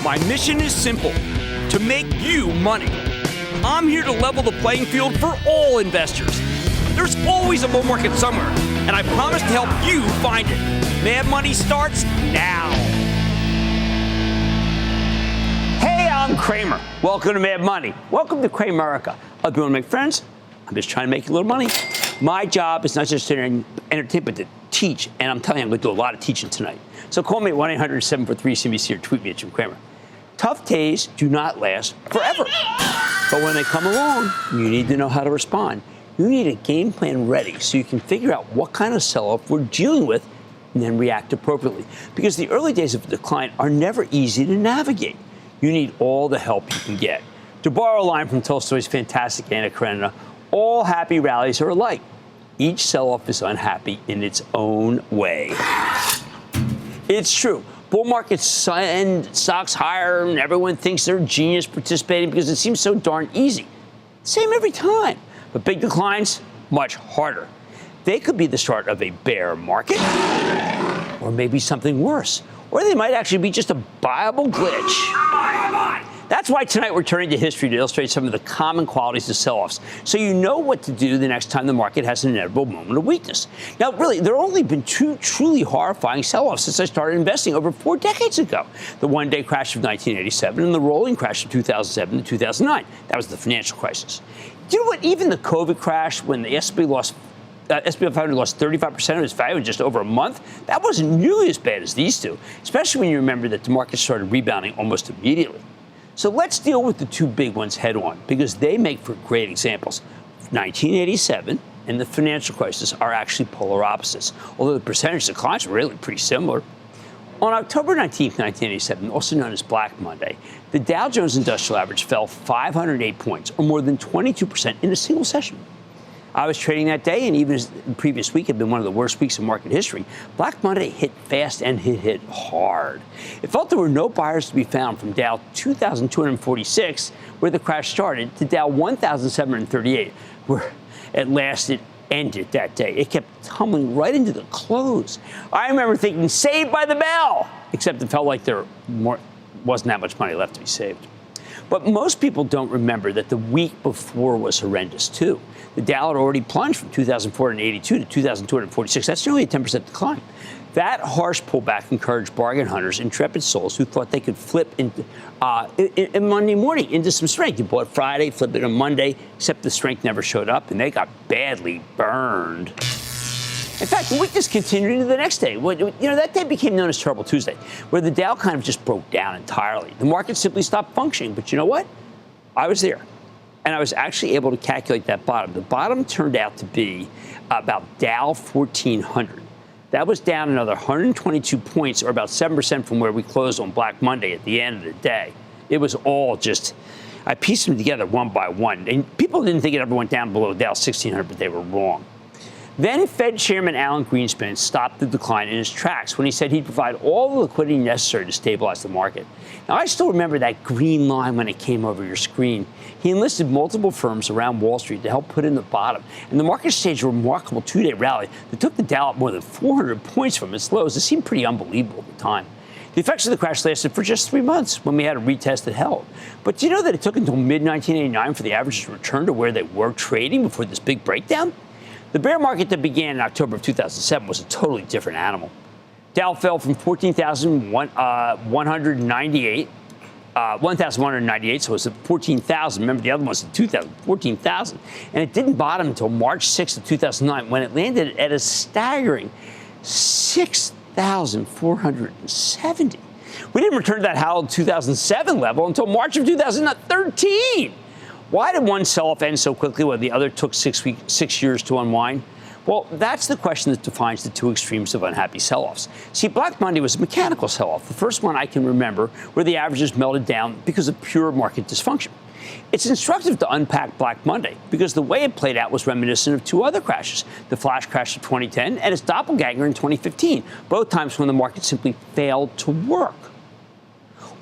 My mission is simple: to make you money. I'm here to level the playing field for all investors. There's always a bull market somewhere, and I promise to help you find it. Mad Money starts now. Hey, I'm Cramer. Welcome to Mad Money. Welcome to Cramerica. I'll be able to make friends. I'm just trying to make a little money. My job is not just to entertain, but to teach. And I'm telling you, I'm going to do a lot of teaching tonight. So call me at 1-800-743-CNBC or tweet me at Jim Cramer. Tough days do not last forever. But when they come along, you need to know how to respond. You need a game plan ready so you can figure out what kind of sell-off we're dealing with and then react appropriately. Because the early days of a decline are never easy to navigate. You need all the help you can get. To borrow a line from Tolstoy's fantastic Anna Karenina, all happy rallies are alike. Each sell-off is unhappy in its own way. It's true. Bull markets send stocks higher, and everyone thinks they're a genius participating because it seems so darn easy. Same every time. But big declines, much harder. They could be the start of a bear market, or maybe something worse. Or they might actually be just a buyable glitch. That's why tonight we're turning to history to illustrate some of the common qualities of sell-offs, so you know what to do the next time the market has an inevitable moment of weakness. Now, really, there have only been two truly horrifying sell-offs since I started investing over 4 decades ago. The one-day crash of 1987 and the rolling crash of 2007 to 2009. That was the financial crisis. Do you know what? Even the COVID crash, when the S&P 500 lost 35% of its value in just over a month, that wasn't nearly as bad as these two, especially when you remember that the market started rebounding almost immediately. So let's deal with the two big ones head on, because they make for great examples. 1987 and the financial crisis are actually polar opposites, although the percentage declines were really pretty similar. On October 19, 1987, also known as Black Monday, the Dow Jones Industrial Average fell 508 points, or more than 22% in a single session. I was trading that day, and even as the previous week had been one of the worst weeks in market history, Black Monday hit fast and hit hard. It felt there were no buyers to be found from Dow 2,246, where the crash started, to Dow 1,738, where at last it ended that day. It kept tumbling right into the close. I remember thinking, saved by the bell, except it felt like there wasn't that much money left to be saved. But most people don't remember that the week before was horrendous, too. The Dow had already plunged from 2,482 to 2,246. That's nearly a 10% decline. That harsh pullback encouraged bargain hunters, intrepid souls who thought they could flip into Monday morning into some strength. You bought Friday, flipped it on Monday, except the strength never showed up, and they got badly burned. In fact, the weakness continued into the next day. That day became known as Terrible Tuesday, where the Dow kind of just broke down entirely. The market simply stopped functioning. But you know what? I was there, and I was actually able to calculate that bottom. The bottom turned out to be about Dow 1400. That was down another 122 points, or about 7% from where we closed on Black Monday at the end of the day. It was all just, I pieced them together one by one. And people didn't think it ever went down below Dow 1600, but they were wrong. Then Fed Chairman Alan Greenspan stopped the decline in his tracks when he said he'd provide all the liquidity necessary to stabilize the market. Now, I still remember that green line when it came over your screen. He enlisted multiple firms around Wall Street to help put in the bottom, and the market staged a remarkable 2-day rally that took the Dow up more than 400 points from its lows. It seemed pretty unbelievable at the time. The effects of the crash lasted for just 3 months when we had a retest that held. But do you know that it took until mid-1989 for the averages to return to where they were trading before this big breakdown? The bear market that began in October of 2007 was a totally different animal. Dow fell from 1,198, so it was at 14,000. Remember, the other one was at 2,000, 14,000. And it didn't bottom until March 6th of 2009, when it landed at a staggering 6,470. We didn't return to that hallowed 2007 level until March of 2013. Why did one sell-off end so quickly while the other took 6 years to unwind? Well, that's the question that defines the two extremes of unhappy sell-offs. See, Black Monday was a mechanical sell-off, the first one I can remember, where the averages melted down because of pure market dysfunction. It's instructive to unpack Black Monday because the way it played out was reminiscent of two other crashes, the flash crash of 2010 and its doppelganger in 2015, both times when the market simply failed to work.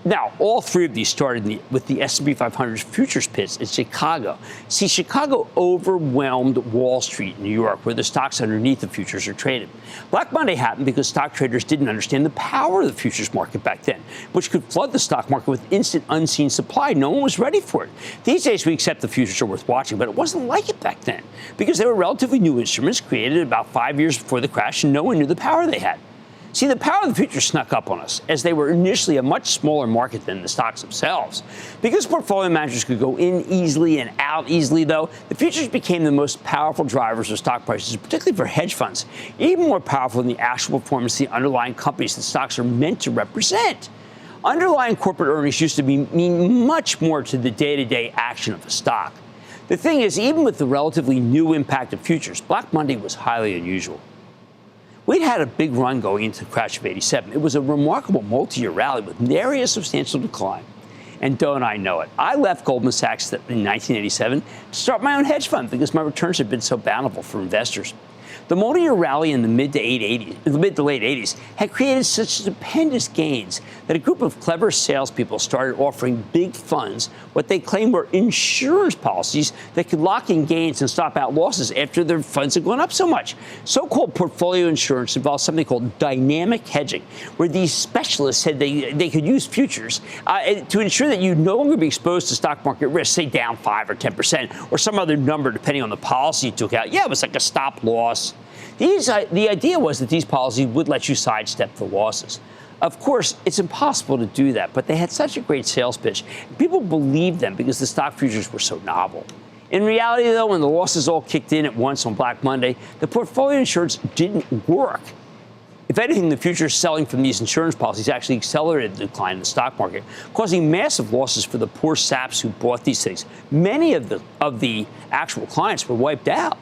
Now, all three of these started with the S&P 500 futures pits in Chicago. See, Chicago overwhelmed Wall Street in New York, where the stocks underneath the futures are traded. Black Monday happened because stock traders didn't understand the power of the futures market back then, which could flood the stock market with instant, unseen supply. No one was ready for it. These days, we accept the futures are worth watching, but it wasn't like it back then because they were relatively new instruments created about 5 years before the crash, and no one knew the power they had. See, the power of the futures snuck up on us, as they were initially a much smaller market than the stocks themselves. Because portfolio managers could go in easily and out easily, though, the futures became the most powerful drivers of stock prices, particularly for hedge funds, even more powerful than the actual performance of the underlying companies that stocks are meant to represent. Underlying corporate earnings used to mean much more to the day-to-day action of a stock. The thing is, even with the relatively new impact of futures, Black Monday was highly unusual. We'd had a big run going into the crash of '87. It was a remarkable multi-year rally with nary a substantial decline. And don't I know it? I left Goldman Sachs in 1987 to start my own hedge fund because my returns had been so bountiful for investors. The multi-year rally in the mid to late 80s had created such stupendous gains that a group of clever salespeople started offering big funds what they claimed were insurance policies that could lock in gains and stop out losses after their funds had gone up so much. So-called portfolio insurance involves something called dynamic hedging, where these specialists said they could use futures to ensure that you'd no longer be exposed to stock market risk, say down 5 or 10%, or some other number depending on the policy you took out. Yeah, it was like a stop loss. The idea was that these policies would let you sidestep the losses. Of course, it's impossible to do that, but they had such a great sales pitch. People believed them because the stock futures were so novel. In reality, though, when the losses all kicked in at once on Black Monday, the portfolio insurance didn't work. If anything, the futures selling from these insurance policies actually accelerated the decline in the stock market, causing massive losses for the poor saps who bought these things. Many of the actual clients were wiped out.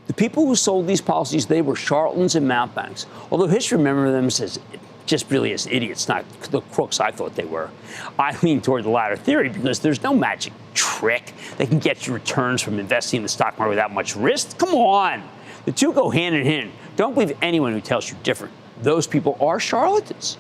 The people who sold these policies, they were charlatans and mountebanks, although history remembers them as just really as idiots, not the crooks I thought they were. I lean toward the latter theory because there's no magic trick that can get you returns from investing in the stock market without much risk. Come on. The two go hand in hand. Don't believe anyone who tells you different. Those people are charlatans.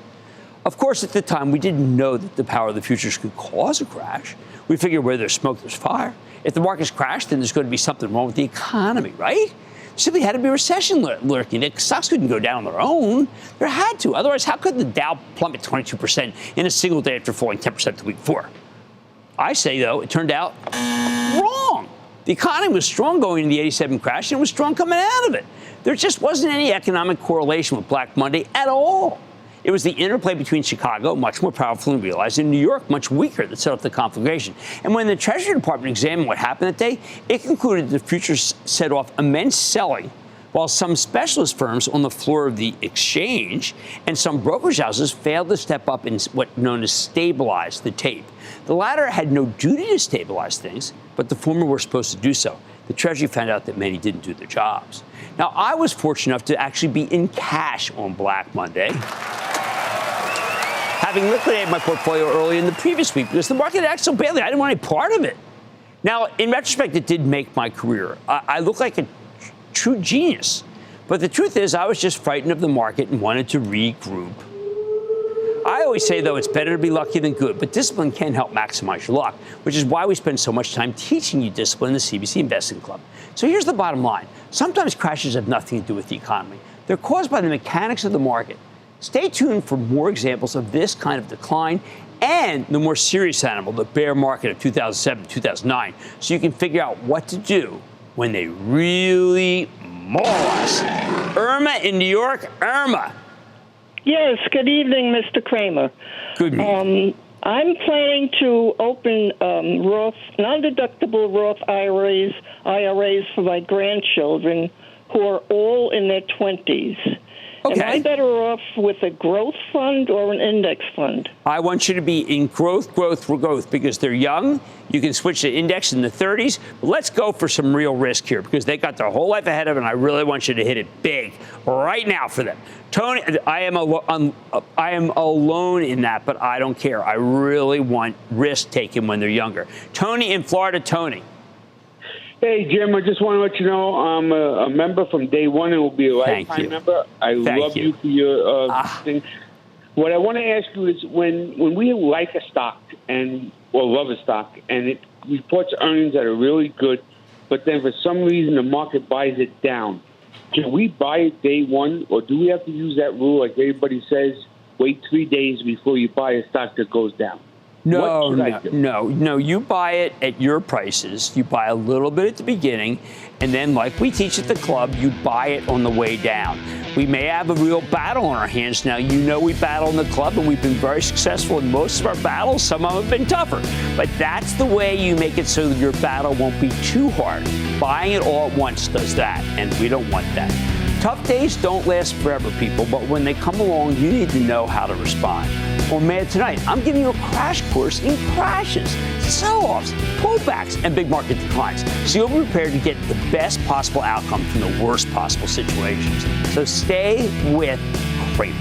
Of course, at the time, we didn't know that the power of the futures could cause a crash. We figured where there's smoke, there's fire. If the markets crash, then there's going to be something wrong with the economy, right? There simply had to be a recession lurking. The stocks couldn't go down on their own. There had to. Otherwise, how could the Dow plummet 22% in a single day after falling 10% the week before? I say, though, it turned out wrong. The economy was strong going into the '87 crash, and it was strong coming out of it. There just wasn't any economic correlation with Black Monday at all. It was the interplay between Chicago, much more powerful than realized, and New York, much weaker, that set off the conflagration. And when the Treasury Department examined what happened that day, it concluded the futures set off immense selling, while some specialist firms on the floor of the exchange and some brokerage houses failed to step up in what's known as stabilize the tape. The latter had no duty to stabilize things, but the former were supposed to do so. The Treasury found out that many didn't do their jobs. Now, I was fortunate enough to actually be in cash on Black Monday, having liquidated my portfolio early in the previous week because the market acted so badly. I didn't want any part of it. Now, in retrospect, it did make my career. I look like a true genius. But the truth is, I was just frightened of the market and wanted to regroup. I always say, though, it's better to be lucky than good, but discipline can help maximize your luck, which is why we spend so much time teaching you discipline in the CNBC Investing Club. So here's the bottom line. Sometimes crashes have nothing to do with the economy. They're caused by the mechanics of the market. Stay tuned for more examples of this kind of decline and the more serious animal, the bear market of 2007, 2009, so you can figure out what to do when they really maul us. Irma in New York. Irma. Yes, good evening, Mr. Cramer. Good evening. I'm planning to open Roth, non-deductible Roth IRAs for my grandchildren who are all in their 20s. Okay. Am I better off with a growth fund or an index fund? I want you to be in growth, because they're young. You can switch to index in the 30s. But let's go for some real risk here because they got their whole life ahead of them, and I really want you to hit it big right now for them. Tony, I am alone in that, but I don't care. I really want risk taken when they're younger. Tony in Florida. Tony. Hey, Jim, I just want to let you know I'm a member from day one and will be a lifetime member. I love you for your thing. What I want to ask you is when we like a stock or love a stock and it reports earnings that are really good, but then for some reason the market buys it down, can we buy it day one, or do we have to use that rule like everybody says, wait 3 days before you buy a stock that goes down? No. You buy it at your prices. You buy a little bit at the beginning, and then, like we teach at the club, you buy it on the way down. We may have a real battle on our hands now. You know we battle in the club, and we've been very successful in most of our battles. Some of them have been tougher. But that's the way you make it so that your battle won't be too hard. Buying it all at once does that, and we don't want that. Tough days don't last forever, people, but when they come along, you need to know how to respond. On Mad Tonight, I'm giving you a crash course in crashes, sell-offs, pullbacks, and big market declines, so you'll be prepared to get the best possible outcome from the worst possible situations. So stay with Cramer.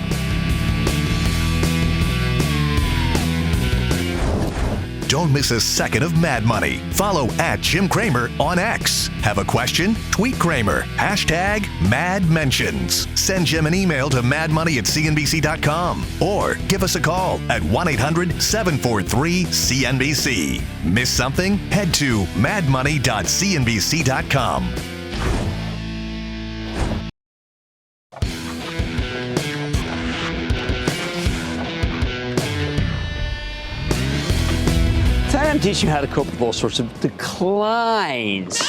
Don't miss a second of Mad Money. Follow @Jim Cramer on X. Have a question? Tweet Cramer. #MadMentions. Send Jim an email to madmoney@cnbc.com or give us a call at 1-800-743-CNBC. Miss something? Head to madmoney.cnbc.com. I'm teaching you how to cope with all sorts of declines.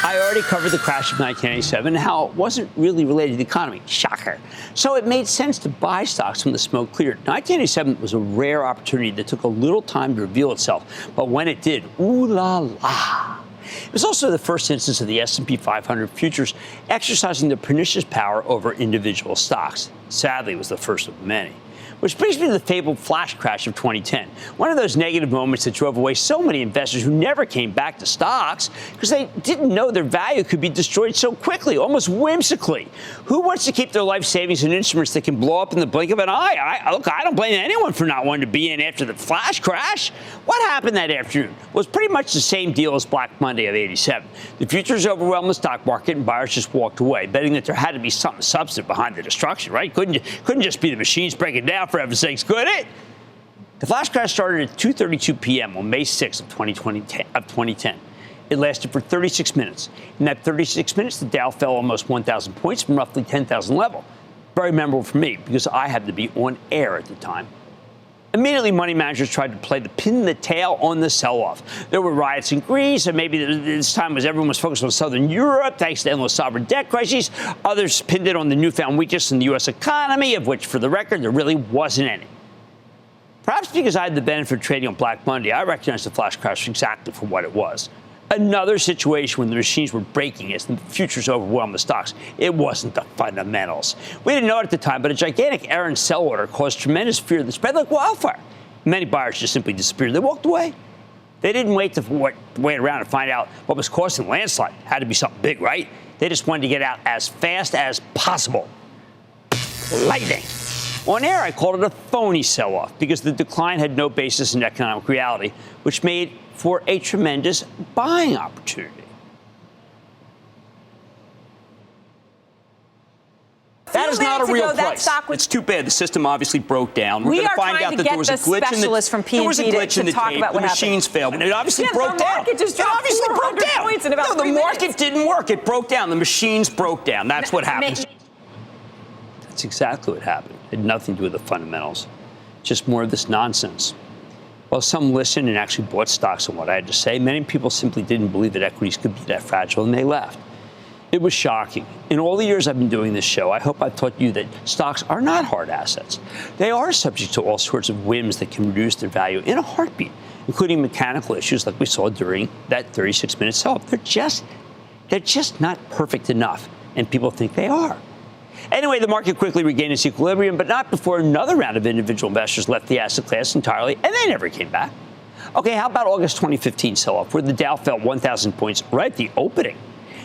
I already covered the crash of 1987 and how it wasn't really related to the economy. Shocker. So it made sense to buy stocks when the smoke cleared. 1987 was a rare opportunity that took a little time to reveal itself, but when it did, ooh la la. It was also the first instance of the S&P 500 futures exercising their pernicious power over individual stocks. Sadly, it was the first of many. Which brings me to the fabled flash crash of 2010. One of those negative moments that drove away so many investors who never came back to stocks because they didn't know their value could be destroyed so quickly, almost whimsically. Who wants to keep their life savings in instruments that can blow up in the blink of an eye? Look, I don't blame anyone for not wanting to be in after the flash crash. What happened that afternoon was pretty much the same deal as Black Monday of 87. The futures overwhelmed the stock market and buyers just walked away, betting that there had to be something substantive behind the destruction, right? Couldn't just be the machines breaking down, for heaven's sakes, could it? The flash crash started at 2:32 p.m. on May 6th of 2010. It lasted for 36 minutes. In that 36 minutes, the Dow fell almost 1,000 points from roughly 10,000 level. Very memorable for me because I happened to be on air at the time. Immediately, money managers tried to play the pin in the tail on the sell-off. There were riots in Greece, and maybe this time everyone was focused on Southern Europe, thanks to endless sovereign debt crises. Others pinned it on the newfound weakness in the U.S. economy, of which, for the record, there really wasn't any. Perhaps because I had the benefit of trading on Black Monday, I recognized the flash crash exactly for what it was. Another situation when the machines were breaking as the futures overwhelmed the stocks. It wasn't the fundamentals. We didn't know it at the time, but a gigantic errant sell order caused tremendous fear that spread like wildfire. Many buyers just simply disappeared. They walked away. They didn't wait around and find out what was causing the landslide. It had to be something big, right? They just wanted to get out as fast as possible. Lightning. On air, I called it a phony sell-off because the decline had no basis in economic reality, which made for a tremendous buying opportunity. That is not a real price. It's too bad. The system obviously broke down. We're going to find out that there was a glitch in the tape. The machines failed. And it obviously broke down. It obviously broke down. No, the market didn't work. It broke down. The machines broke down. That's what happened. That's exactly what happened. It had nothing to do with the fundamentals. Just more of this nonsense. While some listened and actually bought stocks on what I had to say, many people simply didn't believe that equities could be that fragile, and they left. It was shocking. In all the years I've been doing this show, I hope I've taught you that stocks are not hard assets. They are subject to all sorts of whims that can reduce their value in a heartbeat, including mechanical issues like we saw during that 36-minute sell-off. They're just not perfect enough, and people think they are. Anyway, the market quickly regained its equilibrium, but not before another round of individual investors left the asset class entirely, and they never came back. Okay, how about August 2015 sell-off, where the Dow fell 1,000 points right at the opening?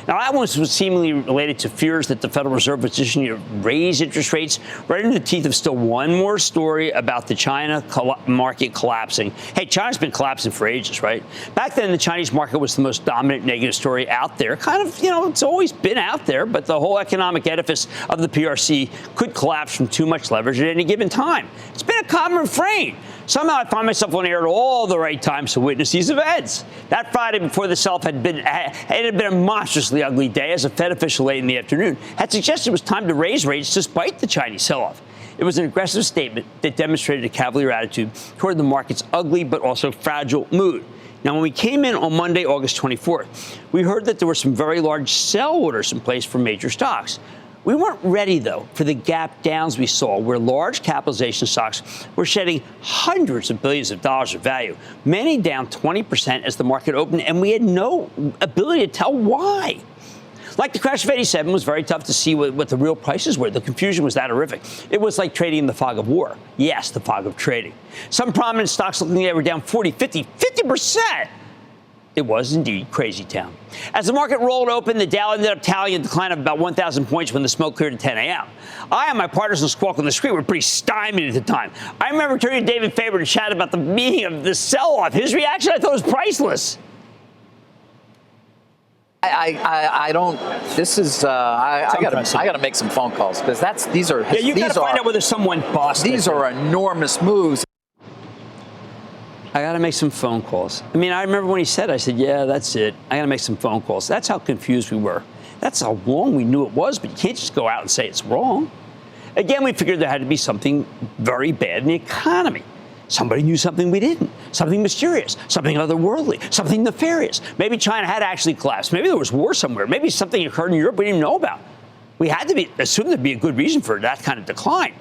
Now, that one was seemingly related to fears that the Federal Reserve was positioning to raise interest rates right into the teeth of still one more story about the China market collapsing. Hey, China's been collapsing for ages, right? Back then, the Chinese market was the most dominant negative story out there. Kind of, it's always been out there, but the whole economic edifice of the PRC could collapse from too much leverage at any given time. It's been a common refrain. Somehow I find myself on air at all the right times to witness these events. That Friday before the sell-off had been a monstrously ugly day as a Fed official late in the afternoon had suggested it was time to raise rates despite the Chinese sell-off. It was an aggressive statement that demonstrated a cavalier attitude toward the market's ugly but also fragile mood. Now, when we came in on Monday, August 24th, we heard that there were some very large sell orders in place for major stocks. We weren't ready, though, for the gap downs we saw, where large capitalization stocks were shedding hundreds of billions of dollars of value, many down 20% as the market opened, and we had no ability to tell why. Like the crash of 87 was very tough to see what the real prices were. The confusion was that horrific. It was like trading in the fog of war. Yes, the fog of trading. Some prominent stocks looking at were down 40, 50%. It was indeed crazy town. As the market rolled open, the Dow ended up tallying a decline of about 1,000 points when the smoke cleared at 10 a.m. I and my partners in Squawk on the Street were pretty stymied at the time. I remember turning to David Faber to chat about the meaning of the sell-off. His reaction, I thought, was priceless. I don't. This is. I got to make some phone calls because these are. Yeah, you got to find out whether someone bossed. These are enormous moves. I got to make some phone calls. I mean, I remember when he said, I said, yeah, that's it. I got to make some phone calls. That's how confused we were. That's how wrong we knew it was, but you can't just go out and say it's wrong. Again, we figured there had to be something very bad in the economy. Somebody knew something we didn't. Something mysterious, something otherworldly, something nefarious. Maybe China had actually collapsed. Maybe there was war somewhere. Maybe something occurred in Europe we didn't even know about. We had to assume there'd be a good reason for that kind of decline.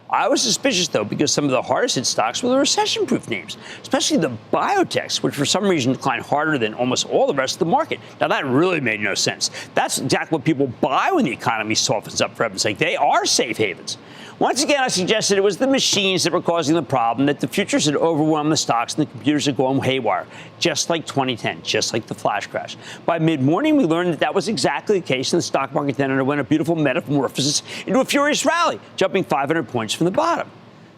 I was suspicious, though, because some of the hardest hit stocks were the recession-proof names, especially the biotechs, which for some reason declined harder than almost all the rest of the market. Now, that really made no sense. That's exactly what people buy when the economy softens up, for heaven's sake. They are safe havens. Once again, I suggested it was the machines that were causing the problem, that the futures had overwhelmed the stocks and the computers had gone haywire, just like 2010, just like the flash crash. By mid-morning, we learned that was exactly the case, and the stock market then underwent a beautiful metamorphosis into a furious rally, jumping 500 points from the bottom.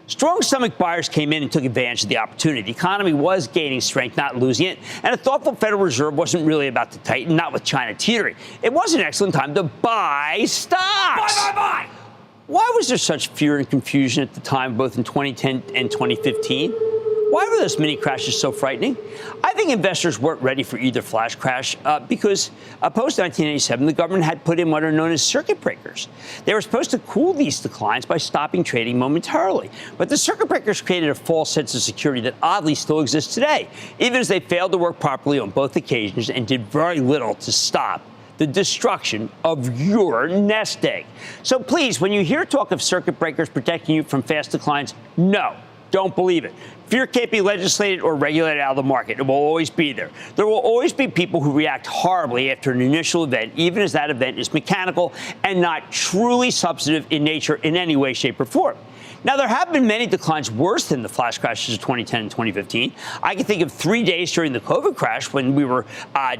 Strong stomach buyers came in and took advantage of the opportunity. The economy was gaining strength, not losing it, and a thoughtful Federal Reserve wasn't really about to tighten, not with China teetering. It was an excellent time to buy stocks. Buy! Why was there such fear and confusion at the time, both in 2010 and 2015? Why were those mini crashes so frightening? I think investors weren't ready for either flash crash because post-1987, the government had put in what are known as circuit breakers. They were supposed to cool these declines by stopping trading momentarily. But the circuit breakers created a false sense of security that oddly still exists today, even as they failed to work properly on both occasions and did very little to stop the destruction of your nest egg. So please, when you hear talk of circuit breakers protecting you from fast declines, no, don't believe it. Fear can't be legislated or regulated out of the market. It will always be there. There will always be people who react horribly after an initial event, even as that event is mechanical and not truly substantive in nature in any way, shape, or form. Now, there have been many declines worse than the flash crashes of 2010 and 2015. I can think of 3 days during the COVID crash when we were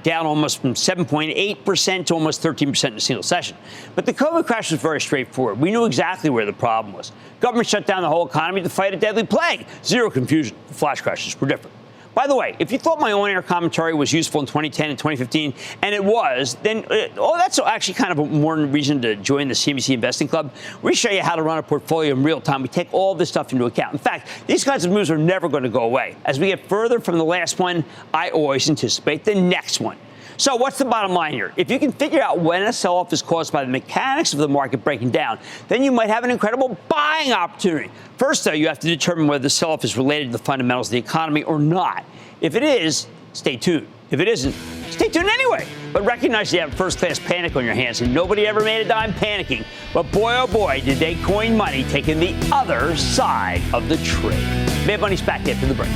down almost from 7.8% to almost 13% in a single session. But the COVID crash was very straightforward. We knew exactly where the problem was. Government shut down the whole economy to fight a deadly plague. Zero confusion. The flash crashes were different. By the way, if you thought my on-air commentary was useful in 2010 and 2015, and it was, then that's actually kind of a more reason to join the CNBC Investing Club. We show you how to run a portfolio in real time. We take all this stuff into account. In fact, these kinds of moves are never going to go away. As we get further from the last one, I always anticipate the next one. So what's the bottom line here? If you can figure out when a sell-off is caused by the mechanics of the market breaking down, then you might have an incredible buying opportunity. First, though, you have to determine whether the sell-off is related to the fundamentals of the economy or not. If it is, stay tuned. If it isn't, stay tuned anyway. But recognize you have first-class panic on your hands, and nobody ever made a dime panicking. But boy, oh boy, did they coin money taking the other side of the trade. Mad Money's back after the break.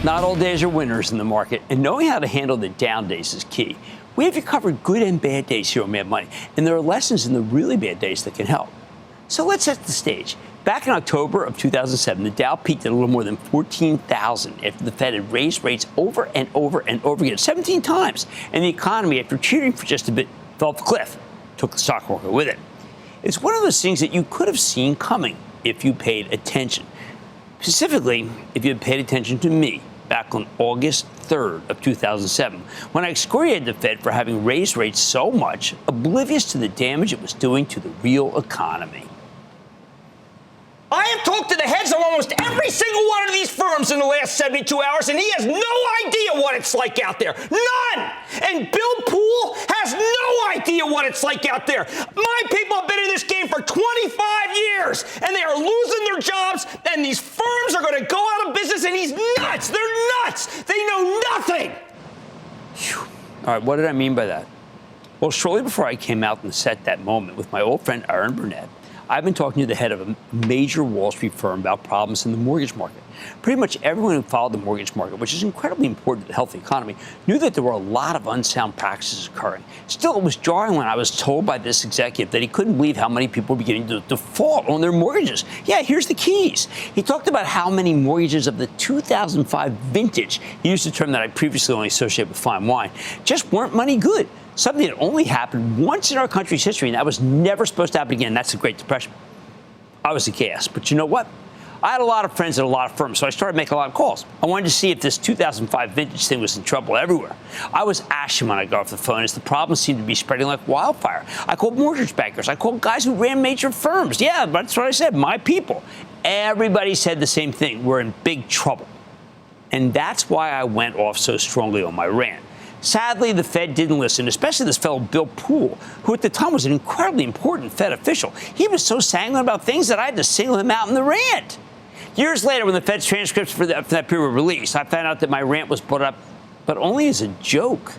Not all days are winners in the market, and knowing how to handle the down days is key. We have you covered good and bad days here on Mad Money, and there are lessons in the really bad days that can help. So let's set the stage. Back in October of 2007, the Dow peaked at a little more than 14,000 after the Fed had raised rates over and over and over again, 17 times. And the economy, after cheering for just a bit, fell off the cliff, took the stock market with it. It's one of those things that you could have seen coming if you paid attention. Specifically, if you had paid attention to me back on August 3rd of 2007, when I excoriated the Fed for having raised rates so much, oblivious to the damage it was doing to the real economy. I have talked to the heads of almost every single one of these firms in the last 72 hours, and he has no idea what it's like out there. None! And Bill Poole has no idea what it's like out there. My people have been in this game for 25 years, and they are losing their jobs, and these firms are going to go out of business, and he's nuts. They're nuts. They know nothing. Whew. All right, what did I mean by that? Well, shortly before I came out and set that moment with my old friend Aaron Burnett, I've been talking to the head of a major Wall Street firm about problems in the mortgage market. Pretty much everyone who followed the mortgage market, which is incredibly important to the healthy economy, knew that there were a lot of unsound practices occurring. Still, it was jarring when I was told by this executive that he couldn't believe how many people were beginning to default on their mortgages. Yeah, here's the keys. He talked about how many mortgages of the 2005 vintage, he used a term that I previously only associated with fine wine, just weren't money good. Something that only happened once in our country's history, and that was never supposed to happen again. That's the Great Depression. I was aghast. But you know what? I had a lot of friends at a lot of firms, so I started making a lot of calls. I wanted to see if this 2005 vintage thing was in trouble everywhere. I was ashen when I got off the phone as the problem seemed to be spreading like wildfire. I called mortgage bankers. I called guys who ran major firms. Yeah, that's what I said, my people. Everybody said the same thing. We're in big trouble. And that's why I went off so strongly on my rant. Sadly, the Fed didn't listen, especially this fellow Bill Poole, who at the time was an incredibly important Fed official. He was so sanguine about things that I had to single him out in the rant. Years later, when the Fed's transcripts for that period were released, I found out that my rant was put up, but only as a joke.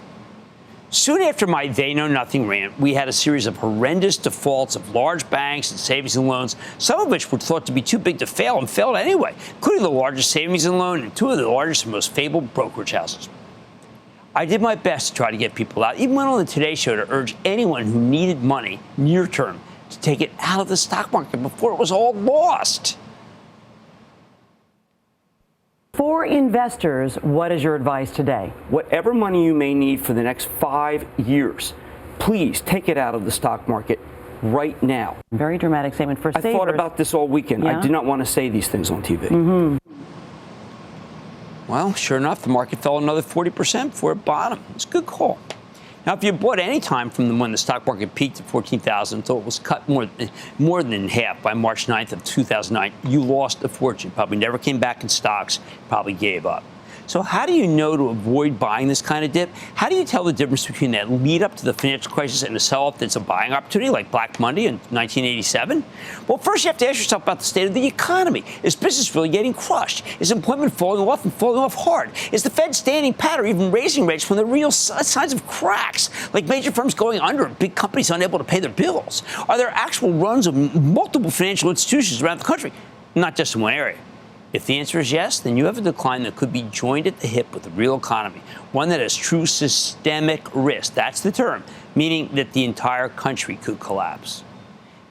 Soon after my They Know Nothing rant, we had a series of horrendous defaults of large banks and savings and loans, some of which were thought to be too big to fail and failed anyway, including the largest savings and loan and two of the largest and most fabled brokerage houses. I did my best to try to get people out, even went on the Today Show to urge anyone who needed money near term to take it out of the stock market before it was all lost. For investors, what is your advice today? Whatever money you may need for the next 5 years, please take it out of the stock market right now. Very dramatic statement for savers. I thought about this all weekend. Yeah? I did not want to say these things on TV. Mm-hmm. Well, sure enough, the market fell another 40% before it bottomed. It's a good call. Now, if you bought any time from when the stock market peaked at 14,000 until it was cut more than half by March 9th of 2009, you lost a fortune. Probably never came back in stocks, probably gave up. So how do you know to avoid buying this kind of dip? How do you tell the difference between that lead up to the financial crisis and a sell-off that's a buying opportunity like Black Monday in 1987? Well, first you have to ask yourself about the state of the economy. Is business really getting crushed? Is employment falling off and falling off hard? Is the Fed standing pat or even raising rates when there are real signs of cracks, like major firms going under and big companies unable to pay their bills? Are there actual runs of multiple financial institutions around the country, not just in one area? If the answer is yes, then you have a decline that could be joined at the hip with the real economy, one that has true systemic risk. That's the term, meaning that the entire country could collapse.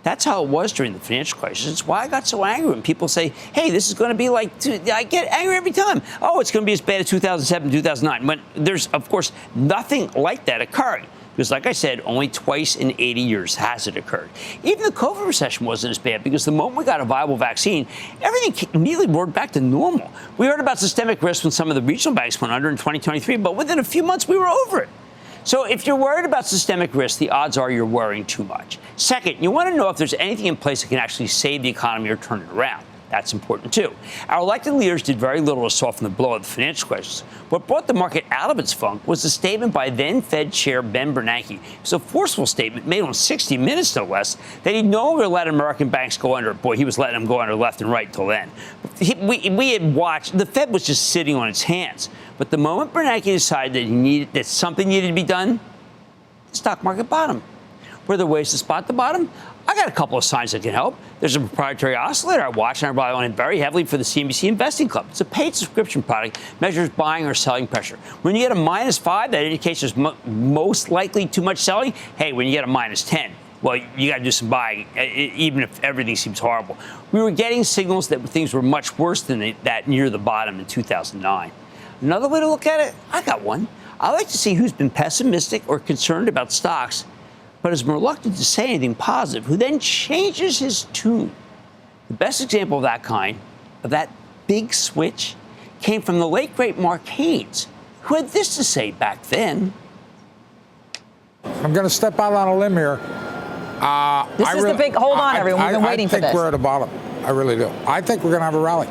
That's how it was during the financial crisis. It's why I got so angry when people say, hey, this is going to be like, I get angry every time. Oh, it's going to be as bad as 2007, 2009. When there's, of course, nothing like that occurring. Because, like I said, only twice in 80 years has it occurred. Even the COVID recession wasn't as bad because the moment we got a viable vaccine, everything immediately roared back to normal. We heard about systemic risk when some of the regional banks went under in 2023, but within a few months we were over it. So if you're worried about systemic risk, the odds are you're worrying too much. Second, you want to know if there's anything in place that can actually save the economy or turn it around. That's important, too. Our elected leaders did very little to soften the blow of the financial crisis. What brought the market out of its funk was a statement by then-Fed Chair Ben Bernanke. It was a forceful statement made on 60 Minutes, no less, that he'd no longer let American banks go under. Boy, he was letting them go under left and right until then. We had watched. The Fed was just sitting on its hands. But the moment Bernanke decided that something needed to be done, the stock market bottomed. Were there ways to spot the bottom? I got a couple of signs that can help. There's a proprietary oscillator I watch, and I rely on it very heavily for the CNBC Investing Club. It's a paid subscription product, measures buying or selling pressure. When you get a -5, that indicates there's most likely too much selling. Hey, when you get a -10, well, you got to do some buying, even if everything seems horrible. We were getting signals that things were much worse than that near the bottom in 2009. Another way to look at it, I got one. I like to see who's been pessimistic or concerned about stocks, but is reluctant to say anything positive, who then changes his tune. The best example of that kind, of that big switch, came from the late, great Mark Haynes, who had this to say back then. I'm going to step out on a limb here. This is the big, hold on, everyone. We've been waiting for this. I think we're at the bottom. I really do. I think we're going to have a rally.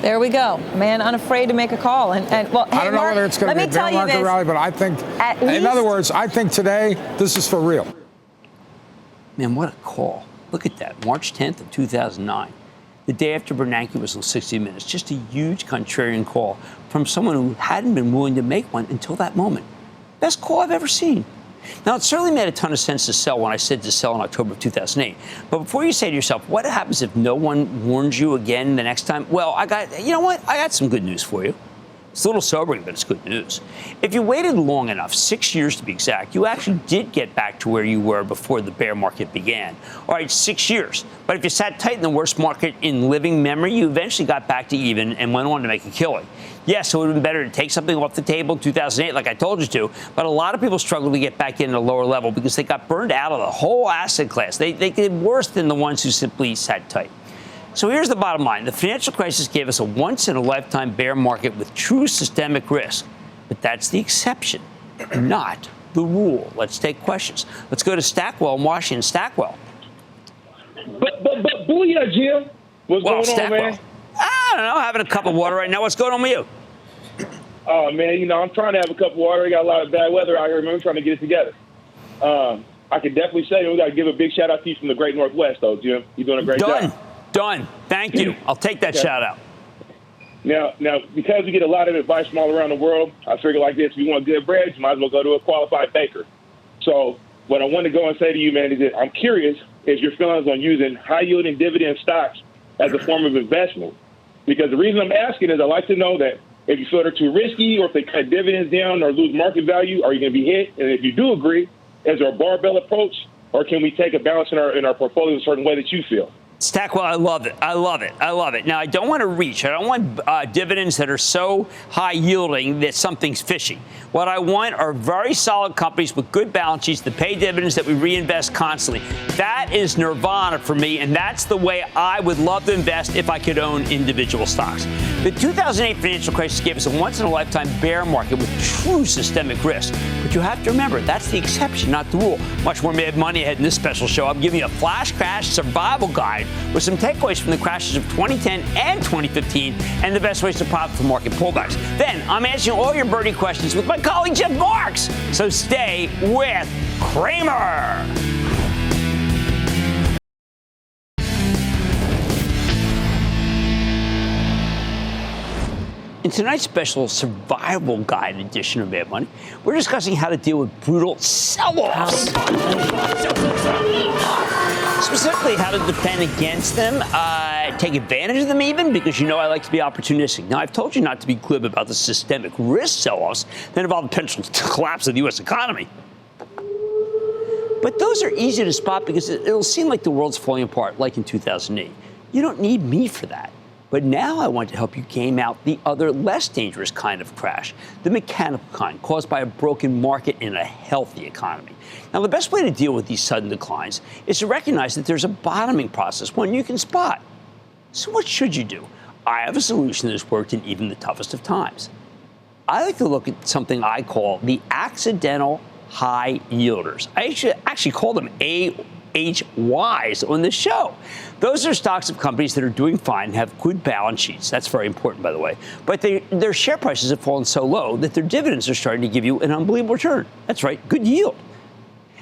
There we go. Man unafraid to make a call. And well, hey, I don't know whether it's going to be a bear market rally, but I think, in other words, I think today this is for real. Man, what a call. Look at that. March 10th of 2009. The day after Bernanke was on 60 Minutes. Just a huge contrarian call from someone who hadn't been willing to make one until that moment. Best call I've ever seen. Now, it certainly made a ton of sense to sell when I said to sell in October of 2008. But before you say to yourself, what happens if no one warns you again the next time? Well, you know what? I got some good news for you. It's a little sobering, but it's good news. If you waited long enough, 6 years to be exact, you actually did get back to where you were before the bear market began. All right, 6 years. But if you sat tight in the worst market in living memory, you eventually got back to even and went on to make a killing. Yes, it would have been better to take something off the table in 2008, like I told you to, but a lot of people struggled to get back in at a lower level because they got burned out of the whole asset class. They did worse than the ones who simply sat tight. So here's the bottom line. The financial crisis gave us a once-in-a-lifetime bear market with true systemic risk. But that's the exception, not the rule. Let's take questions. Let's go to Stackwell in Washington. Stackwell. But booyah, Jim. What's going on, Stackwell. man? I don't know, having a cup of water right now. What's going on with you? Oh, man, I'm trying to have a cup of water. We got a lot of bad weather out here, man. We're trying to get it together. I can definitely say we got to give a big shout-out to you from the great Northwest, though, Jim. You're doing a great job. Done. Thank you. I'll take that shout-out. Now, because we get a lot of advice from all around the world, I figure like this, if you want good bread, you might as well go to a qualified baker. So what I want to go and say to you, man, is that I'm curious is your feelings on using high-yielding dividend stocks as a form of investment. Because the reason I'm asking is I like to know that if you feel they're too risky or if they cut dividends down or lose market value, are you going to be hit? And if you do agree, is there a barbell approach, or can we take a balance in our portfolio a certain way that you feel? Stackwell, I love it. Now, I don't want to reach. I don't want dividends that are so high yielding that something's fishy. What I want are very solid companies with good balance sheets that pay dividends that we reinvest constantly. That is nirvana for me, and that's the way I would love to invest if I could own individual stocks. The 2008 financial crisis gave us a once-in-a-lifetime bear market with true systemic risk. But you have to remember, that's the exception, not the rule. Much more Mad Money ahead in this special show. I'm giving you a flash crash survival guide with some takeaways from the crashes of 2010 and 2015 and the best ways to profit from market pullbacks. Then I'm answering all your birdie questions with my colleague Jeff Marks. So stay with Cramer. In tonight's special survival guide edition of Mad Money, we're discussing how to deal with brutal sell-offs. Specifically, how to defend against them, take advantage of them even, because you know I like to be opportunistic. Now, I've told you not to be glib about the systemic risk sell-offs that involve the potential collapse of the U.S. economy. But those are easy to spot because it'll seem like the world's falling apart, like in 2008. You don't need me for that. But now I want to help you game out the other less dangerous kind of crash, the mechanical kind caused by a broken market in a healthy economy. Now, the best way to deal with these sudden declines is to recognize that there's a bottoming process, one you can spot. So what should you do? I have a solution that has worked in even the toughest of times. I like to look at something I call the accidental high yielders. I actually call them AHYs on this show. Those are stocks of companies that are doing fine and have good balance sheets. That's very important, by the way. But their share prices have fallen so low that their dividends are starting to give you an unbelievable return. That's right, good yield.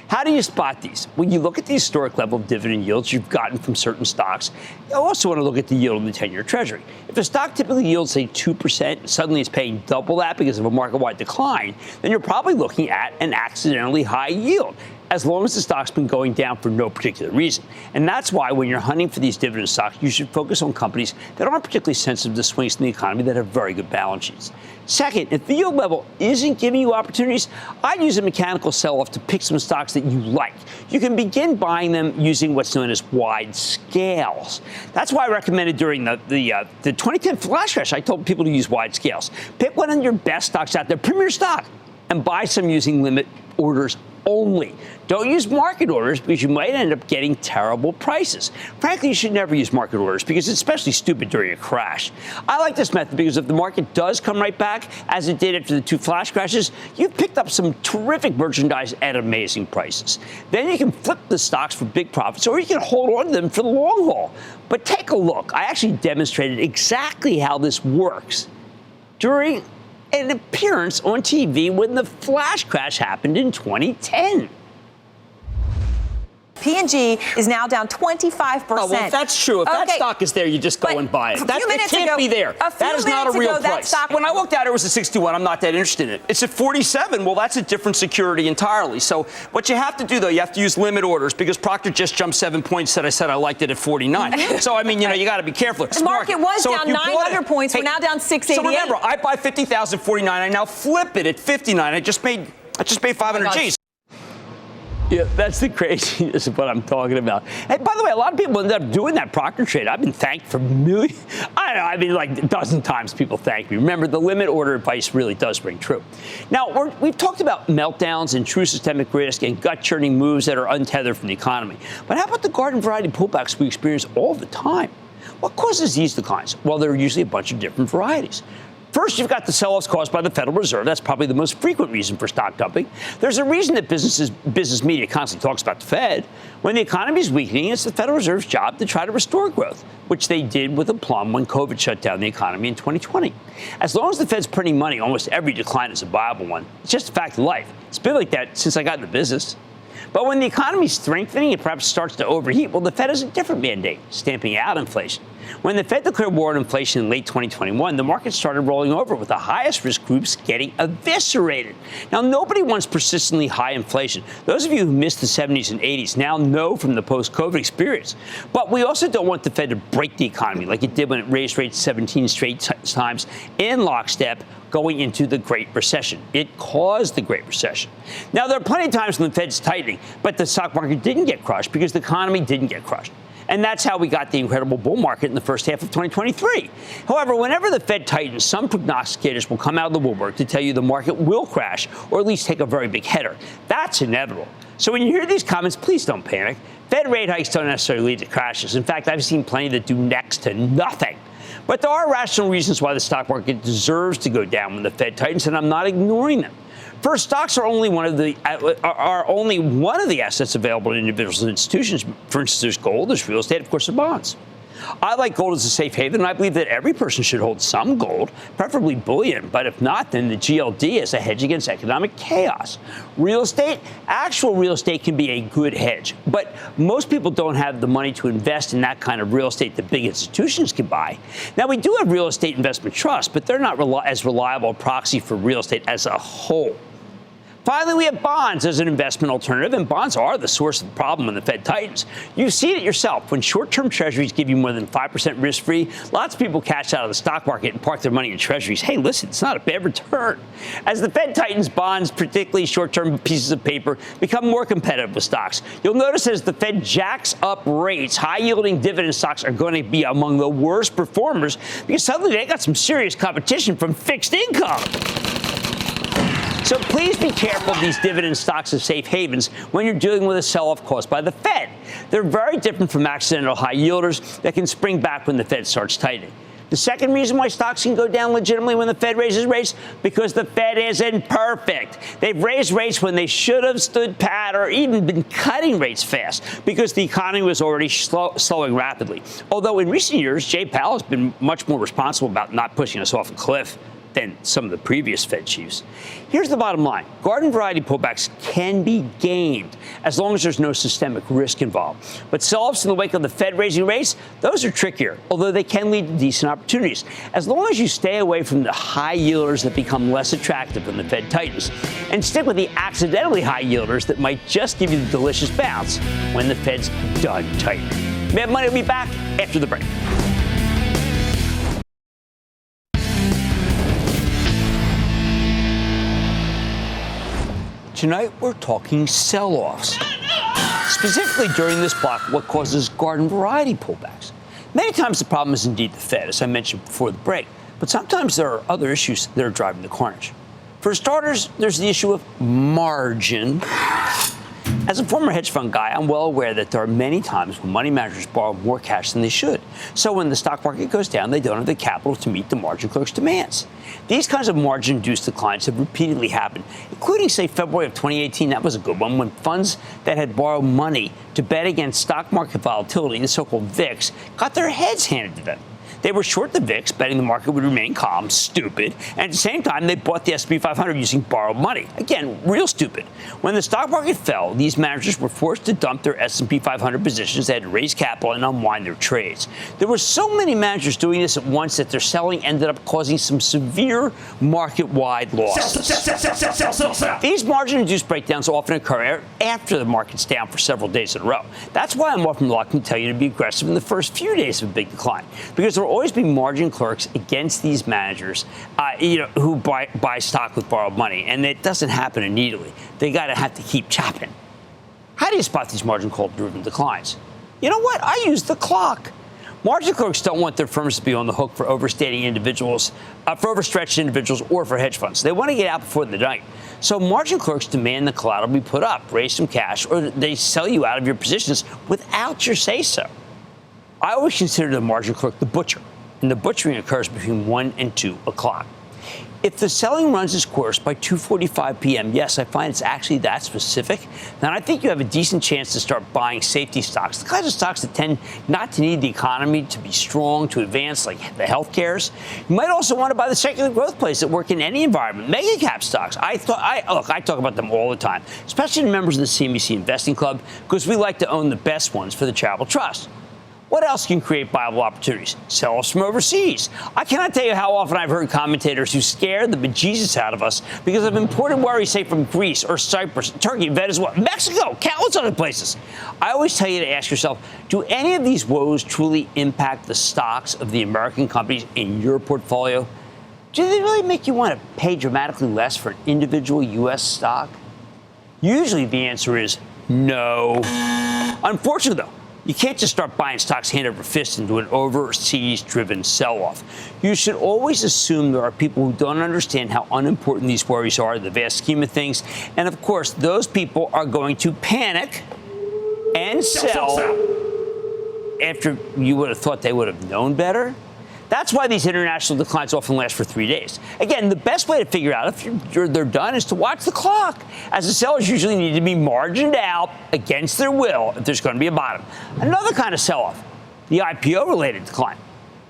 How do you spot these? Well, you look at the historic level of dividend yields you've gotten from certain stocks. You also want to look at the yield of the 10-year Treasury. If a stock typically yields, say, 2%, and suddenly it's paying double that because of a market-wide decline, then you're probably looking at an accidentally high yield. as long as the stock's been going down for no particular reason. And that's why when you're hunting for these dividend stocks, you should focus on companies that aren't particularly sensitive to swings in the economy that have very good balance sheets. Second, if the yield level isn't giving you opportunities, I'd use a mechanical sell-off to pick some stocks that you like. You can begin buying them using what's known as wide scales. That's why I recommended during the 2010 flash crash, I told people to use wide scales. Pick one of your best stocks out there, premier stock, and buy some using limit orders only. Don't use market orders because you might end up getting terrible prices. Frankly, you should never use market orders because it's especially stupid during a crash. I like this method because if the market does come right back, as it did after the 2 flash crashes, you've picked up some terrific merchandise at amazing prices. Then you can flip the stocks for big profits, or you can hold on to them for the long haul. But take a look. I actually demonstrated exactly how this works during an appearance on TV when the flash crash happened in 2010. P&G is now down 25%. Oh, well, if that's true. If that stock is there, you just go and buy it. It can't be there. That is not a real price. When I looked at it, it was a 61. I'm not that interested in it. It's at 47. Well, that's a different security entirely. So what you have to do, though, you have to use limit orders because Procter just jumped 7 points that I said I liked it at 49. So, I mean, you got to be careful. The market was down 900 points. We're now down 688. So remember, I buy 50,049. I now flip it at 59. I just paid 500 G's. Yeah, that's the craziness of what I'm talking about. And by the way, a lot of people end up doing that Procter trade. I've been thanked for millions. Like a dozen times people thank me. Remember, the limit order advice really does ring true. Now, we've talked about meltdowns and true systemic risk and gut-churning moves that are untethered from the economy. But how about the garden variety pullbacks we experience all the time? What causes these declines? Well, there are usually a bunch of different varieties. First, you've got the sell-offs caused by the Federal Reserve. That's probably the most frequent reason for stock dumping. There's a reason that business media constantly talks about the Fed. When the economy is weakening, it's the Federal Reserve's job to try to restore growth, which they did with aplomb when COVID shut down the economy in 2020. As long as the Fed's printing money, almost every decline is a viable one. It's just a fact of life. It's been like that since I got into business. But when the economy is strengthening and perhaps starts to overheat, well, the Fed has a different mandate, stamping out inflation. When the Fed declared war on inflation in late 2021, the market started rolling over with the highest risk groups getting eviscerated. Now, nobody wants persistently high inflation. Those of you who missed the 70s and 80s now know from the post-COVID experience. But we also don't want the Fed to break the economy like it did when it raised rates 17 straight times in lockstep going into the Great Recession. It caused the Great Recession. Now, there are plenty of times when the Fed's tightening, but the stock market didn't get crushed because the economy didn't get crushed. And that's how we got the incredible bull market in the first half of 2023. However, whenever the Fed tightens, some prognosticators will come out of the woodwork to tell you the market will crash or at least take a very big header. That's inevitable. So when you hear these comments, please don't panic. Fed rate hikes don't necessarily lead to crashes. In fact, I've seen plenty that do next to nothing. But there are rational reasons why the stock market deserves to go down when the Fed tightens, and I'm not ignoring them. First, stocks are only one of the assets available to individuals and institutions. For instance, there's gold, there's real estate, of course, there's bonds. I like gold as a safe haven, and I believe that every person should hold some gold, preferably bullion. But if not, then the GLD is a hedge against economic chaos. Real estate, actual real estate can be a good hedge. But most people don't have the money to invest in that kind of real estate that big institutions can buy. Now, we do have real estate investment trusts, but they're not as reliable a proxy for real estate as a whole. Finally, we have bonds as an investment alternative, and bonds are the source of the problem when the Fed tightens. You've seen it yourself. When short-term treasuries give you more than 5% risk-free, lots of people cash out of the stock market and park their money in treasuries. Hey, listen, it's not a bad return. As the Fed tightens, bonds, particularly short-term pieces of paper, become more competitive with stocks. You'll notice as the Fed jacks up rates, high-yielding dividend stocks are going to be among the worst performers because suddenly they got some serious competition from fixed income. So please be careful of these dividend stocks as safe havens when you're dealing with a sell-off caused by the Fed. They're very different from accidental high yielders that can spring back when the Fed starts tightening. The second reason why stocks can go down legitimately when the Fed raises rates, because the Fed isn't perfect. They've raised rates when they should have stood pat or even been cutting rates fast because the economy was already slowing rapidly. Although in recent years, Jay Powell has been much more responsible about not pushing us off a cliff. than some of the previous Fed chiefs. Here's the bottom line. Garden variety pullbacks can be gamed as long as there's no systemic risk involved. But sell-offs in the wake of the Fed raising rates, those are trickier, although they can lead to decent opportunities. As long as you stay away from the high yielders that become less attractive when the Fed tightens, and stick with the accidentally high yielders that might just give you the delicious bounce when the Fed's done tightening. Mad Money will be back after the break. Tonight, we're talking sell-offs. Specifically during this block, what causes garden variety pullbacks. Many times the problem is indeed the Fed, as I mentioned before the break, but sometimes there are other issues that are driving the carnage. For starters, there's the issue of margin. As a former hedge fund guy, I'm well aware that there are many times when money managers borrow more cash than they should. So when the stock market goes down, they don't have the capital to meet the margin clerk's demands. These kinds of margin-induced declines have repeatedly happened, including, say, February of 2018. That was a good one, when funds that had borrowed money to bet against stock market volatility, the so-called VIX, got their heads handed to them. They were short the VIX, betting the market would remain calm, stupid, and at the same time, they bought the S&P 500 using borrowed money. Again, real stupid. When the stock market fell, these managers were forced to dump their S&P 500 positions. They had to raise capital and unwind their trades. There were so many managers doing this at once that their selling ended up causing some severe market-wide losses. Sell. These margin-induced breakdowns often occur after the market's down for several days in a row. That's why I'm often reluctant to tell you to be aggressive in the first few days of a big decline, because there will always be margin clerks against these managers, who buy stock with borrowed money, and it doesn't happen immediately. They have to keep chopping. How do you spot these margin call-driven declines? You know what? I use the clock. Margin clerks don't want their firms to be on the hook for overstretched individuals, or for hedge funds. They want to get out before the night. So margin clerks demand the collateral be put up, raise some cash, or they sell you out of your positions without your say-so. I always consider the margin clerk the butcher, and the butchering occurs between 1 and 2 o'clock. If the selling runs its course by 2:45 p.m., yes, I find it's actually that specific, then I think you have a decent chance to start buying safety stocks, the kinds of stocks that tend not to need the economy to be strong, to advance, like the health cares. You might also want to buy the secular growth plays that work in any environment, mega cap stocks. I talk about them all the time, especially to members of the CNBC Investing Club, because we like to own the best ones for the Charitable Trust. What else can create viable opportunities? Sell-offs from overseas. I cannot tell you how often I've heard commentators who scare the bejesus out of us because of imported worries, say, from Greece or Cyprus, Turkey, Venezuela, Mexico, countless other places. I always tell you to ask yourself, do any of these woes truly impact the stocks of the American companies in your portfolio? Do they really make you want to pay dramatically less for an individual U.S. stock? Usually the answer is no. Unfortunately, though, you can't just start buying stocks hand over fist into an overseas-driven sell-off. You should always assume there are people who don't understand how unimportant these worries are in the vast scheme of things. And, of course, those people are going to panic and sell after you would have thought they would have known better. That's why these international declines often last for 3 days. Again, the best way to figure out if they're done is to watch the clock, as the sellers usually need to be margined out against their will if there's going to be a bottom. Another kind of sell-off, the IPO-related decline.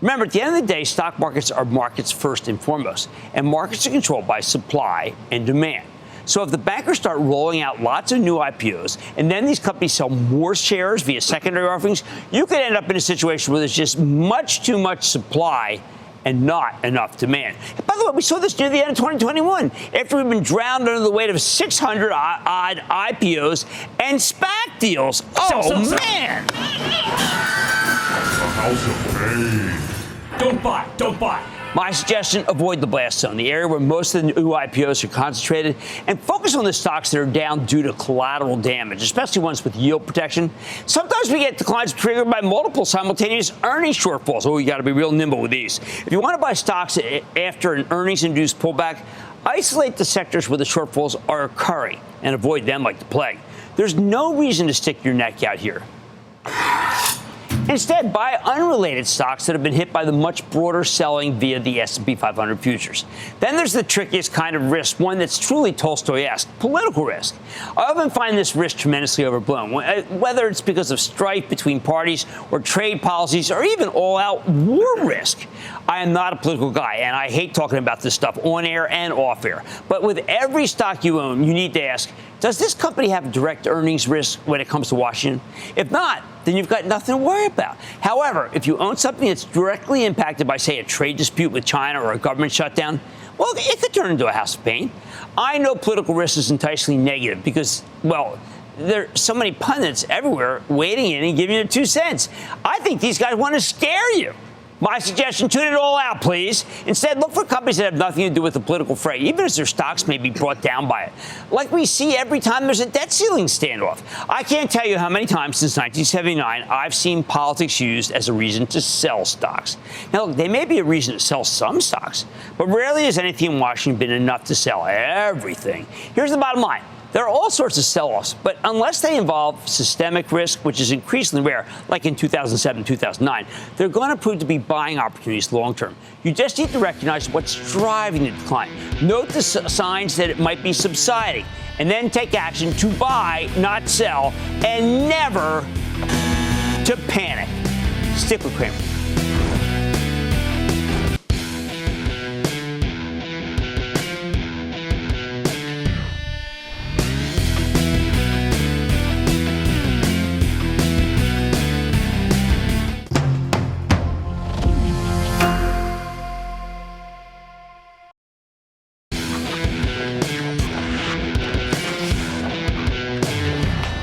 Remember, at the end of the day, stock markets are markets first and foremost, and markets are controlled by supply and demand. So if the bankers start rolling out lots of new IPOs and then these companies sell more shares via secondary offerings, you could end up in a situation where there's just much too much supply and not enough demand. And by the way, we saw this near the end of 2021 after we've been drowned under the weight of 600 odd IPOs and SPAC deals. Oh, man. House of Pain. Don't buy. My suggestion, avoid the blast zone, the area where most of the new IPOs are concentrated, and focus on the stocks that are down due to collateral damage, especially ones with yield protection. Sometimes we get declines triggered by multiple simultaneous earnings shortfalls. Oh, you got to be real nimble with these. If you want to buy stocks after an earnings-induced pullback, isolate the sectors where the shortfalls are occurring and avoid them like the plague. There's no reason to stick your neck out here. Instead, buy unrelated stocks that have been hit by the much broader selling via the S&P 500 futures. Then there's the trickiest kind of risk, one that's truly Tolstoy-esque, political risk. I often find this risk tremendously overblown, whether it's because of strife between parties or trade policies or even all-out war risk. I am not a political guy, and I hate talking about this stuff on air and off air. But with every stock you own, you need to ask, does this company have direct earnings risk when it comes to Washington? If not, then you've got nothing to worry about. However, if you own something that's directly impacted by, say, a trade dispute with China or a government shutdown, well, it could turn into a house of pain. I know political risk is enticingly negative because, well, there are so many pundits everywhere waiting in and giving you 2 cents. I think these guys want to scare you. My suggestion, tune it all out, please. Instead, look for companies that have nothing to do with the political fray, even as their stocks may be brought down by it. Like we see every time there's a debt ceiling standoff. I can't tell you how many times since 1979 I've seen politics used as a reason to sell stocks. Now, look, they may be a reason to sell some stocks, but rarely has anything in Washington been enough to sell everything. Here's the bottom line. There are all sorts of sell-offs, but unless they involve systemic risk, which is increasingly rare, like in 2007, 2009, they're going to prove to be buying opportunities long-term. You just need to recognize what's driving the decline. Note the signs that it might be subsiding, and then take action to buy, not sell, and never to panic. Stick with Cramer.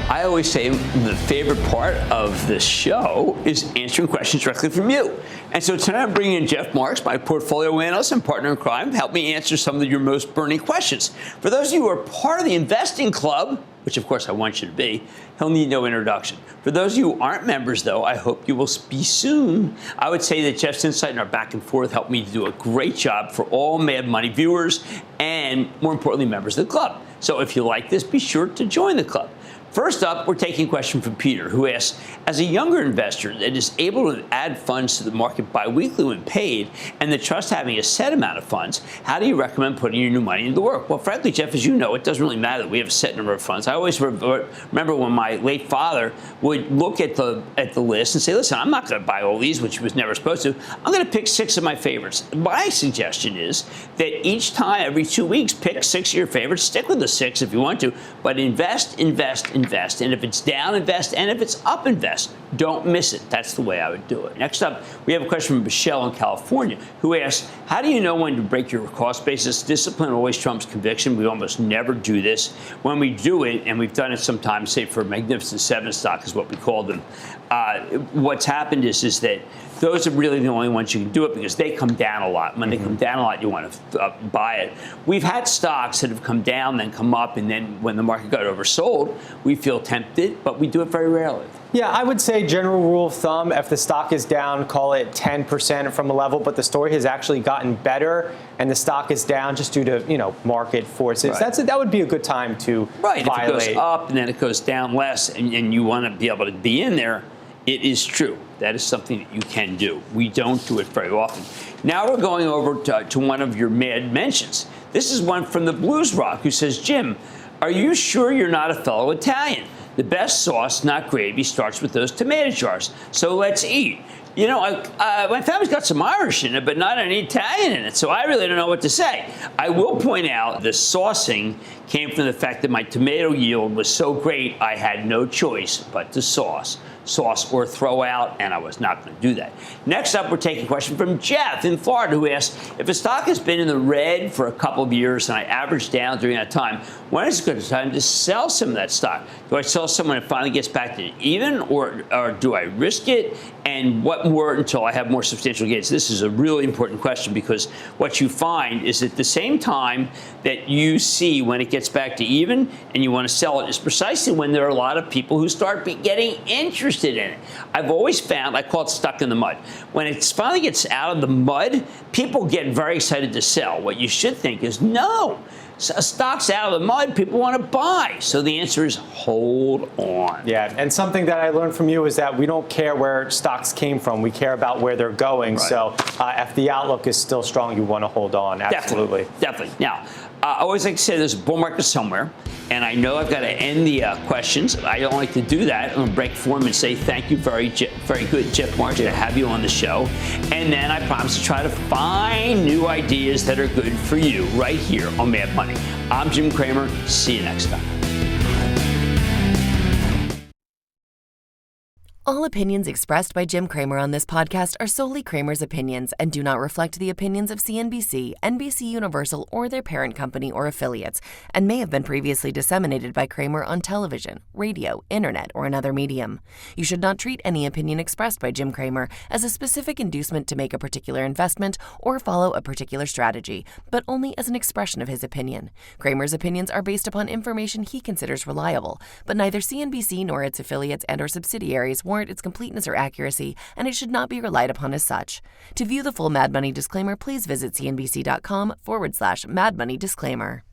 I always say the favorite part of this show is answering questions directly from you. And so tonight I'm bringing in Jeff Marks, my portfolio analyst and partner in crime, to help me answer some of your most burning questions. For those of you who are part of the investing club, which of course I want you to be, he'll need no introduction. For those of you who aren't members, though, I hope you will be soon. I would say that Jeff's insight and our back and forth helped me to do a great job for all Mad Money viewers and, more importantly, members of the club. So if you like this, be sure to join the club. First up, we're taking a question from Peter, who asks, as a younger investor that is able to add funds to the market biweekly when paid, and the trust having a set amount of funds, how do you recommend putting your new money into work? Well, frankly, Jeff, as you know, it doesn't really matter that we have a set number of funds. I always remember when my late father would look at the list and say, listen, I'm not going to buy all these, which he was never supposed to. I'm going to pick 6 of my favorites. My suggestion is that each time, every 2 weeks, pick 6 of your favorites. Stick with the 6 if you want to, but invest. And if it's down, invest. And if it's up, invest. Don't miss it. That's the way I would do it. Next up, we have a question from Michelle in California, who asks, how do you know when to break your cost basis? Discipline always trumps conviction. We almost never do this. When we do it, and we've done it sometimes, say for Magnificent 7 stock is what we call them, what's happened is that those are really the only ones you can do it because they come down a lot. When they come down a lot, you want to buy it. We've had stocks that have come down, then come up, and then when the market got oversold, we feel tempted, but we do it very rarely. Yeah, I would say general rule of thumb, if the stock is down, call it 10% from a level, but the story has actually gotten better and the stock is down just due to, market forces. Right. That would be a good time to violate. If it goes up and then it goes down less and you want to be able to be in there, it is true. That is something that you can do. We don't do it very often. Now we're going over to one of your mad mentions. This is one from the Blues Rock who says, Jim, are you sure you're not a fellow Italian? The best sauce, not gravy, starts with those tomato jars. So let's eat. My family's got some Irish in it, but not any Italian in it, so I really don't know what to say. I will point out the saucing came from the fact that my tomato yield was so great, I had no choice but to sauce or throw out, and I was not going to do that. Next up, we're taking a question from Jeff in Florida, who asks, if a stock has been in the red for a couple of years and I average down during that time, when is a good time to sell some of that stock? Do I sell some when it finally gets back to even, or do I risk it? And what more until I have more substantial gains? This is a really important question because what you find is at the same time that you see when it gets back to even and you want to sell it is precisely when there are a lot of people who start getting interested in it. I've always found, I call it stuck in the mud. When it finally gets out of the mud, people get very excited to sell. What you should think is, no, stock's out of the mud, people want to buy. So the answer is hold on. Yeah, and something that I learned from you is that we don't care where stocks came from. We care about where they're going. Right. So if the outlook is still strong, you want to hold on. Absolutely. Definitely. Now, I always like to say there's a bull market somewhere, and I know I've got to end the questions. I don't like to do that. I'm going to break form and say thank you, very good, Jeff Martin, to have you on the show. And then I promise to try to find new ideas that are good for you right here on Mad Money. I'm Jim Cramer. See you next time. All opinions expressed by Jim Cramer on this podcast are solely Cramer's opinions and do not reflect the opinions of CNBC, NBC Universal, or their parent company or affiliates, and may have been previously disseminated by Cramer on television, radio, internet, or another medium. You should not treat any opinion expressed by Jim Cramer as a specific inducement to make a particular investment or follow a particular strategy, but only as an expression of his opinion. Cramer's opinions are based upon information he considers reliable, but neither CNBC nor its affiliates and or subsidiaries warrant its completeness or accuracy, and it should not be relied upon as such. To view the full Mad Money disclaimer, please visit cnbc.com/Mad Money disclaimer.